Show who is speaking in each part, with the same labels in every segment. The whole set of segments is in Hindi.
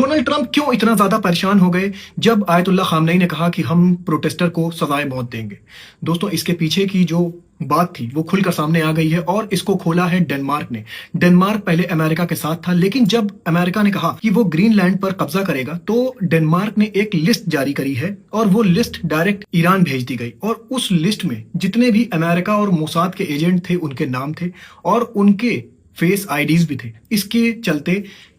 Speaker 1: डोनाल्ड ट्रंप क्यों इतना ज्यादा परेशान हो गए जब आयतुल्लाह खामनेई ने कहा कि हम प्रोटेस्टर को सजाए मौत देंगे। दोस्तों, इसके पीछे की जो बात थी वो खुलकर सामने आ गई है और इसको खोला है डेनमार्क ने। डेनमार्क पहले अमेरिका के साथ था, लेकिन जब अमेरिका ने कहा कि वो ग्रीनलैंड पर कब्जा करेगा तो डेनमार्क ने एक लिस्ट जारी करी है और वो लिस्ट डायरेक्ट ईरान भेज दी गई। और उस लिस्ट में जितने भी अमेरिका और मोसाद के एजेंट थे उनके नाम थे और उनके फेस आईडीज भी थे। इसके चलते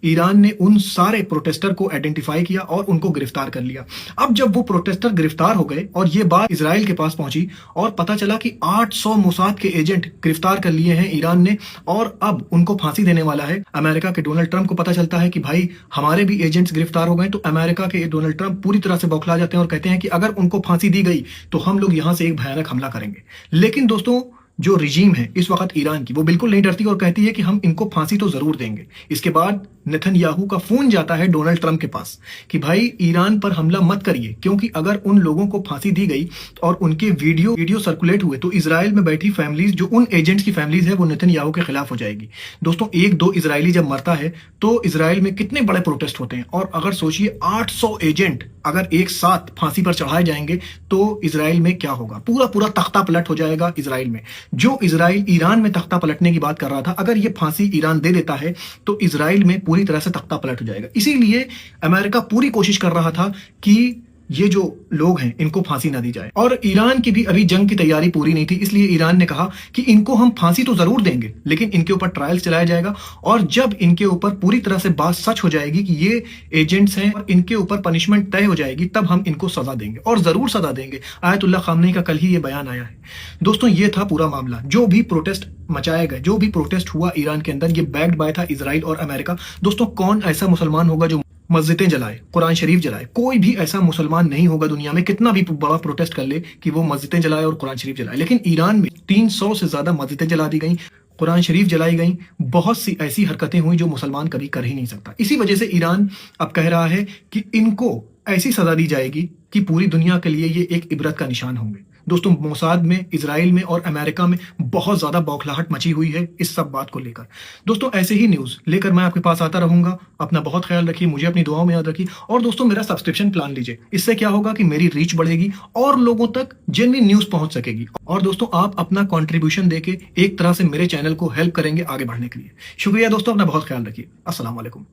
Speaker 1: ईरान ने उन सारे प्रोटेस्टर को आइडेंटिफाई किया और उनको गिरफ्तार कर लिया। अब जब वो प्रोटेस्टर गिरफ्तार हो गए और ये बात इजराइल के पास पहुंची और पता चला कि 800 मोसाद के एजेंट गिरफ्तार कर लिए हैं ईरान ने और अब उनको फांसी देने वाला है। अमेरिका के डोनाल्ड ट्रंप को पता चलता है कि भाई हमारे भी एजेंट्स गिरफ्तार हो गए, तो अमेरिका के डोनाल्ड ट्रंप पूरी तरह से बौखला जाते हैं और कहते हैं कि अगर उनको फांसी दी गई तो हम लोग यहां से एक भयानक हमला करेंगे। लेकिन दोस्तों, जो रिजीम है इस वक्त ईरान की, वो बिल्कुल नहीं डरती और कहती है कि हम इनको फांसी तो जरूर देंगे। इसके बाद नेतन्याहू का फोन जाता है डोनाल्ड ट्रंप के पास कि भाई ईरान पर हमला मत करिए, क्योंकि अगर उन लोगों को फांसी दी गई और उनके वीडियो सर्कुलेट हुए तो इजराइल में बैठी फैमिलीज, जो उन एजेंट्स की फैमिलीज है, वो नेतन्याहू के खिलाफ हो जाएगी। दोस्तों, एक दो इजरायली जब मरता है तो इजराइल में कितने बड़े प्रोटेस्ट होते हैं। और अगर सोचिए 800 एजेंट अगर एक साथ फांसी पर चढ़ाए जाएंगे तो इजराइल में क्या होगा। पूरा पूरा तख्ता पलट हो जाएगा इजराइल में। जो इजराइल ईरान में तख्ता पलटने की बात कर रहा था, अगर ये फांसी ईरान दे देता है तो इजराइल में पूरी तरह से तख्ता पलट हो जाएगा। इसीलिए अमेरिका पूरी कोशिश कर रहा था कि ये जो लोग हैं इनको फांसी ना दी जाए। और ईरान की भी अभी जंग की तैयारी पूरी नहीं थी, इसलिए ईरान ने कहा कि इनको हम फांसी तो जरूर देंगे, लेकिन इनके ऊपर ट्रायल्स चलाया जाएगा और जब इनके ऊपर पूरी तरह से बात सच हो जाएगी कि ये एजेंट्स हैं और इनके ऊपर पनिशमेंट तय हो जाएगी, तब हम इनको सजा देंगे और जरूर सजा देंगे। आयतुल्लाह खामनेई का कल ही ये बयान आया है। दोस्तों, ये था पूरा मामला। जो भी प्रोटेस्ट मचाया गया, जो भी प्रोटेस्ट हुआ ईरान के अंदर, ये बैक्ड बाय था इजराइल और अमेरिका। दोस्तों, कौन ऐसा मुसलमान होगा जो मस्जिदें जलाए, कुरान शरीफ जलाए? कोई भी ऐसा मुसलमान नहीं होगा दुनिया में, कितना भी बड़ा प्रोटेस्ट कर ले, कि वो मस्जिदें जलाए और कुरान शरीफ जलाए। लेकिन ईरान में 300 से ज्यादा मस्जिदें जला दी गई, कुरान शरीफ जलाई गई, बहुत सी ऐसी हरकतें हुई जो मुसलमान कभी कर ही नहीं सकता। इसी वजह से ईरान अब कह रहा है कि इनको ऐसी सजा दी जाएगी कि पूरी दुनिया के लिए ये एक इबरत का निशान होंगे। दोस्तों, मोसाद में, इजराइल में और अमेरिका में बहुत ज्यादा बौखलाहट मची हुई है इस सब बात को लेकर। दोस्तों, ऐसे ही न्यूज लेकर मैं आपके पास आता रहूंगा। अपना बहुत ख्याल रखिए, मुझे अपनी दुआओं में याद रखिए और दोस्तों मेरा सब्सक्रिप्शन प्लान लीजिए। इससे क्या होगा कि मेरी रीच बढ़ेगी और लोगों तक जेन्युइन न्यूज पहुंच सकेगी। और दोस्तों, आप अपना कॉन्ट्रीब्यूशन देके एक तरह से मेरे चैनल को हेल्प करेंगे आगे बढ़ने के लिए। शुक्रिया दोस्तों, अपना बहुत ख्याल रखिए। अस्सलाम वालेकुम।